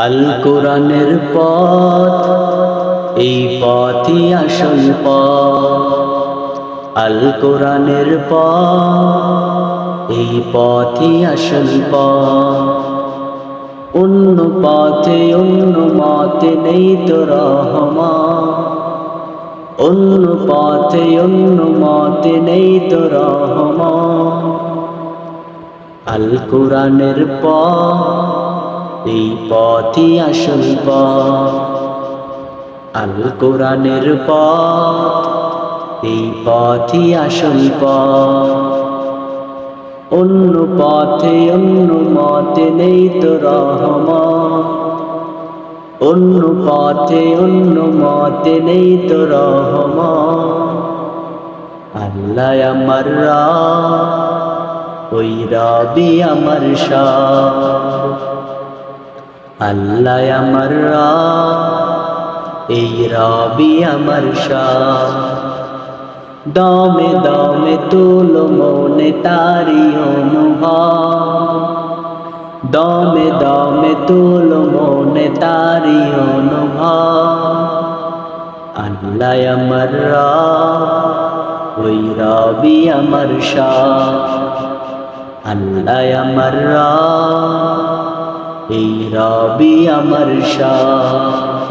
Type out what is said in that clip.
আল কোরআনের পথ, এই পথই আসল পথ। আল কোরআনের পথ, এই পথই আসল পথ। অন্য পথে অন্য মতে নেই তো রহমত, অন্য পথে অন্য মতে নেই তো রহমত। আল কোরআনের পথ, এই পথই আসল পথ। আল কোরআনের পথ, এই পথই আসল পথ। অন্য পথে অন্য মতে নেই তো রহমত, অন্য পথে অন্য মতে নেই তো রহমত। আল্লাহ আমার রব, ওই রবি আমার সব। আল্লাহ আমার রব, এই রবি আমার সব। দমে দমে তুলো মনে তারি অনুভব, দমে দমে তুলো মনে তারি অনুভব। আল্লাহ আমার রব, ওই রবি আমার সব। আল্লাহ আমার রব, এই রবি আমার সব।